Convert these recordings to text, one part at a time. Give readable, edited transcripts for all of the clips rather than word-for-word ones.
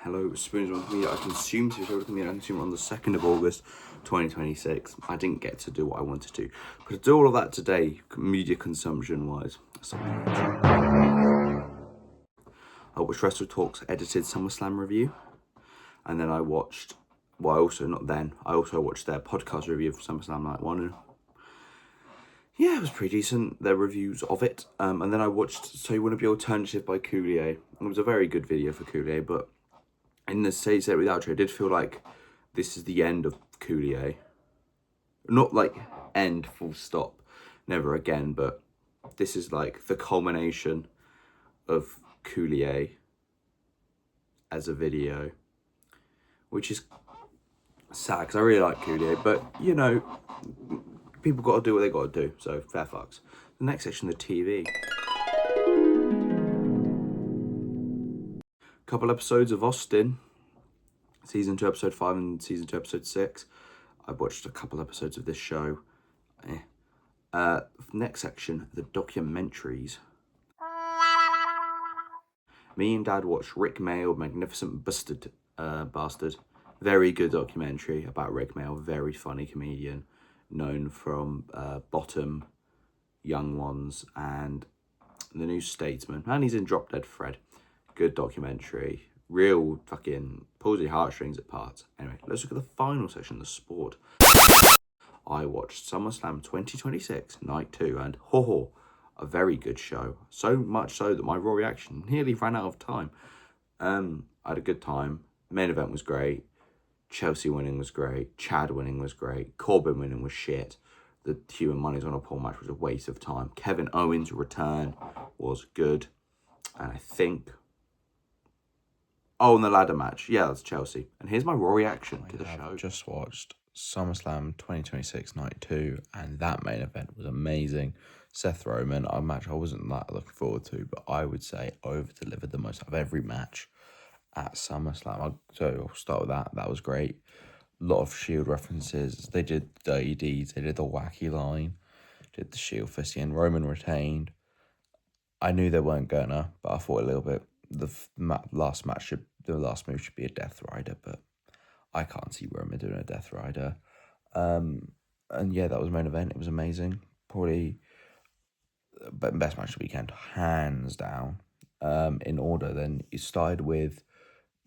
Hello, Spoons on Media. I consumed TV show Media. I consumed on the 2nd of August 2026. I didn't get to do what I wanted to. But to do all of that today, media consumption wise, I watched Wrestle Talk's edited SummerSlam review. And then I watched, I also watched their podcast review of SummerSlam Night 1. And yeah, it was pretty decent, their reviews of it. And then I watched So You Want to Be Alternative by Coulier. It was a very good video for Coulier, but in the Say It with outro, I did feel like this is the end of Coulier. Not like end, full stop, never again, but this is like the culmination of Coulier as a video, which is sad because I really like Coulier, but you know, people got to do what they got to do, so fair fucks. The next section, the TV. Couple episodes of Austin, season 2 episode 5 and season 2 episode 6. I watched a couple episodes of this show. Next section, the documentaries. Me and Dad watched Rick Mail, Magnificent Bastard. Very good documentary about Rick Mail, very funny comedian, known from Bottom, Young Ones, and The New Statesman. And he's in Drop Dead Fred. Good documentary. Real fucking pulls your heartstrings at parts. Anyway, let's look at the final section, the sport. I watched SummerSlam 2026, Night 2, and a very good show. So much so that my raw reaction nearly ran out of time. I had a good time. Main event was great. Chelsea winning was great. Chad winning was great. Corbin winning was shit. The Human Money's on a Pole match was a waste of time. Kevin Owens' return was good. And I think... Oh, and the ladder match. Yeah, that's Chelsea. And here's my raw reaction to the show. Just watched SummerSlam 2026 Night 2, and that main event was amazing. Seth Roman, a match I wasn't that looking forward to, but I would say over-delivered the most out of every match at SummerSlam. So I'll start with that. That was great. A lot of Shield references. They did Dirty Deeds. They did the wacky line. Did the Shield fisting, and Roman retained. I knew they weren't gonna, but I thought a little bit. The last move should be a Death Rider, but I can't see Roman doing a Death Rider. And yeah, that was main event. It was amazing. Probably best match of the weekend, hands down. In order, then it started with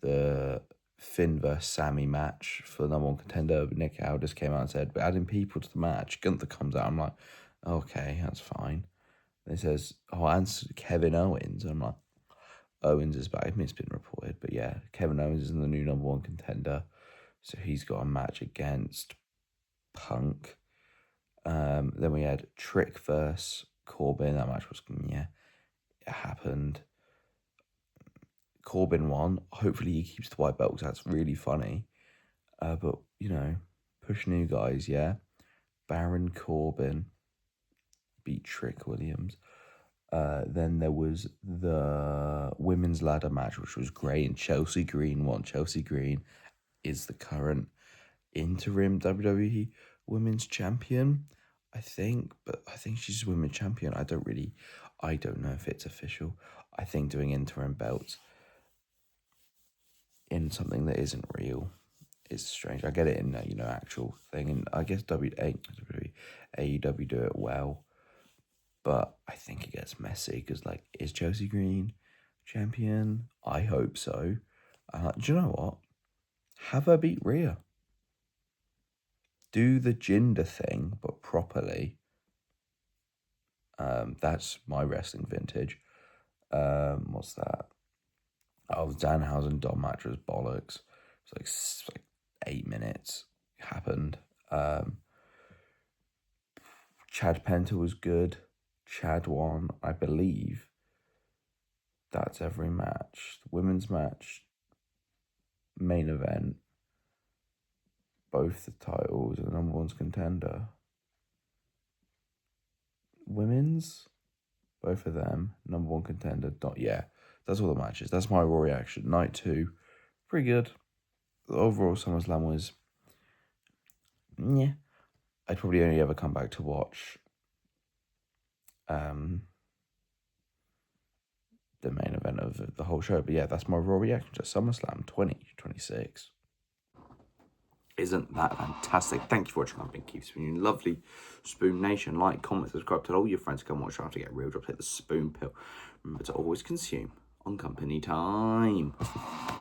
the Finn vs Sammy match for the number one contender. Nick Aldis came out and said, we're adding people to the match. Gunther comes out. I'm like, okay, that's fine. And it says, and Kevin Owens. I'm like, Owens is back. I mean, it's been reported, but yeah, Kevin Owens is the new number one contender. So he's got a match against Punk. Then we had Trick versus Corbin. That match was, it happened. Corbin won. Hopefully he keeps the white belt because that's really funny. But, you know, push new guys, yeah. Baron Corbin beat Trick Williams. Then there was the women's ladder match, which was great, and Chelsea Green won. Chelsea Green is the current interim WWE Women's Champion, I think, but I think she's Women's Champion. I don't know if it's official. I think doing interim belts in something that isn't real is strange. I get it in actual thing, and I guess AEW do it well. But I think it gets messy because, is Chelsea Green champion? I hope so. Do you know what? Have her beat Rhea. Do the Jinder thing, but properly. That's my wrestling vintage. What's that? Oh, the Danhausen Dom match was bollocks. It's like 8 minutes. It happened. Chad Penta was good. Chad won, I believe. That's every match. The women's match, main event, both the titles, the number one's contender. Women's, both of them, number one contender. That's all the matches. That's my raw reaction. Night 2, pretty good. The overall SummerSlam was, I'd probably only ever come back to watch the main event of the whole show. But yeah, that's my raw reaction to SummerSlam 2026. Isn't that fantastic? Thank you for watching. I've been Keith Spoon, lovely Spoon Nation. Like, comment, subscribe, tell all your friends to come watch after get real drops. Take the spoon pill. Remember to always consume on company time.